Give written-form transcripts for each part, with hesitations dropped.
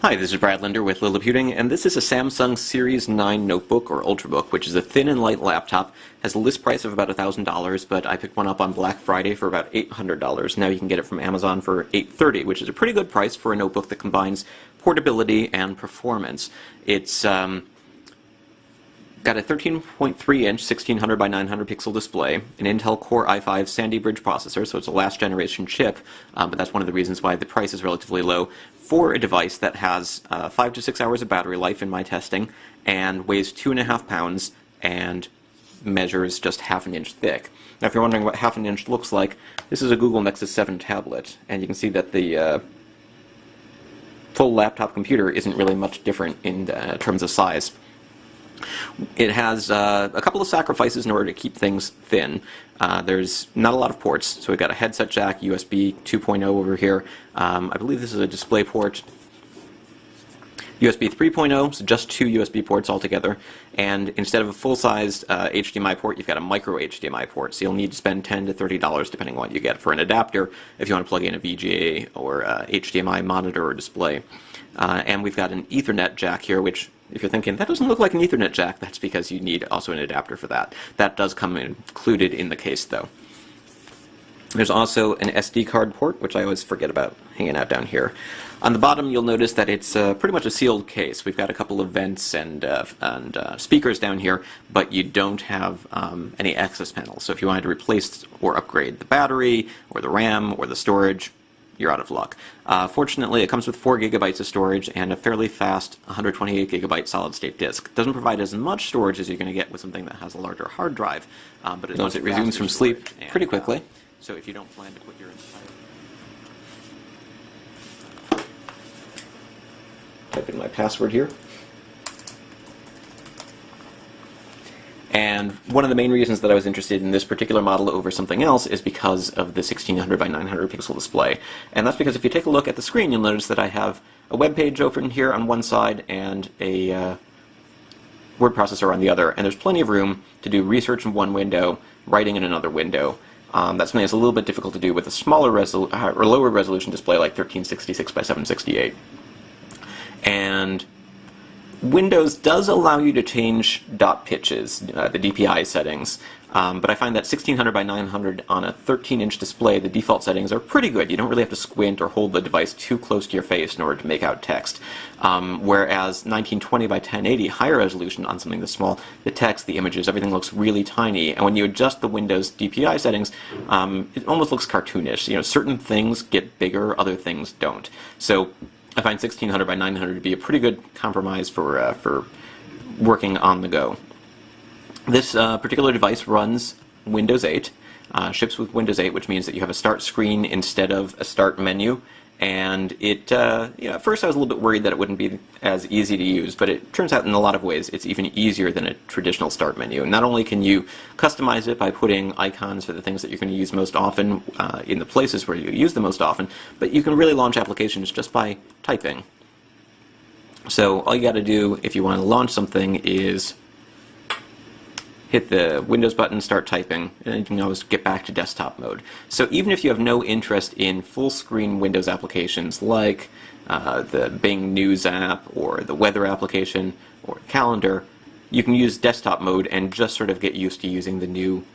Hi, this is Brad Linder with Liliputing, and this is a Samsung Series 9 notebook or Ultrabook, which is a thin and light laptop. Has a list price of about $1,000, but I picked one up on Black Friday for about $800. Now you can get it from Amazon for $830, which is a pretty good price for a notebook that combines portability and performance. It's got a 13.3-inch 1600 by 900 pixel display, an Intel Core i5 Sandy Bridge processor, so it's a last generation chip, but that's one of the reasons why the price is relatively low for a device that has 5 to 6 hours of battery life in my testing, and weighs 2.5 pounds and measures just half an inch thick. Now if you're wondering what half an inch looks like, this is a Google Nexus 7 tablet, and you can see that the full laptop computer isn't really much different in terms of size. It has a couple of sacrifices in order to keep things thin. There's not a lot of ports, so we've got a headset jack, USB 2.0 over here. I believe this is a display port. USB 3.0, so just 2 USB ports altogether. And instead of a full-sized HDMI port, you've got a micro HDMI port. So you'll need to spend $10 to $30 depending on what you get for an adapter if you want to plug in a VGA or HDMI monitor or display. And we've got an Ethernet jack here, which, if you're thinking, that doesn't look like an Ethernet jack, that's because you need also an adapter for that. That does come included in the case, though. There's also an SD card port, which I always forget about hanging out down here. On the bottom, you'll notice that it's pretty much a sealed case. We've got a couple of vents and speakers down here, but you don't have any access panels. So if you wanted to replace or upgrade the battery, or the RAM, or the storage, you're out of luck. Fortunately, it comes with 4 gigabytes of storage and a fairly fast 128 gigabyte solid-state disk. It doesn't provide as much storage as you're going to get with something that has a larger hard drive, but it knows it resumes from sleep pretty quickly. So if you don't plan to put your entire... Type in my password here. And one of the main reasons that I was interested in this particular model over something else is because of the 1600 by 900 pixel display. And that's because if you take a look at the screen, you'll notice that I have a web page open here on one side and a word processor on the other. And there's plenty of room to do research in one window, writing in another window. That's something that's a little bit difficult to do with a smaller or lower resolution display like 1366 by 768. And Windows does allow you to change dot pitches, the DPI settings, but I find that 1600 by 900 on a 13-inch display, the default settings are pretty good. You don't really have to squint or hold the device too close to your face in order to make out text. Whereas 1920 by 1080, higher resolution on something this small, the text, the images, everything looks really tiny. And when you adjust the Windows DPI settings, it almost looks cartoonish. You know, certain things get bigger, other things don't. So I find 1600 by 900 to be a pretty good compromise for working on the go. This particular device runs Windows 8, ships with Windows 8, which means that you have a start screen instead of a start menu. And it, at first I was a little bit worried that it wouldn't be as easy to use, but it turns out in a lot of ways it's even easier than a traditional start menu. Not only can you customize it by putting icons for the things that you're going to use most often in the places where you use them most often, but you can really launch applications just by typing. So all you got to do if you want to launch something is hit the Windows button, start typing, and you can always get back to desktop mode. So even if you have no interest in full-screen Windows applications like the Bing News app or the weather application or calendar, you can use desktop mode and just sort of get used to using the new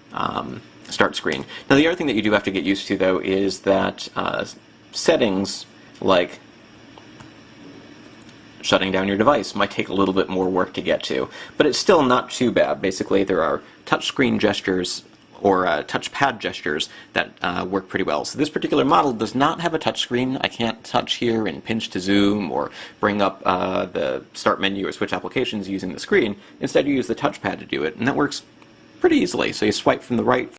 start screen. Now the other thing that you do have to get used to, though, is that settings like shutting down your device might take a little bit more work to get to, but it's still not too bad. Basically, there are touchscreen gestures or touchpad gestures that work pretty well. So this particular model does not have a touchscreen. I can't touch here and pinch to zoom or bring up the start menu or switch applications using the screen. Instead, you use the touchpad to do it, and that works pretty easily. So you swipe from the right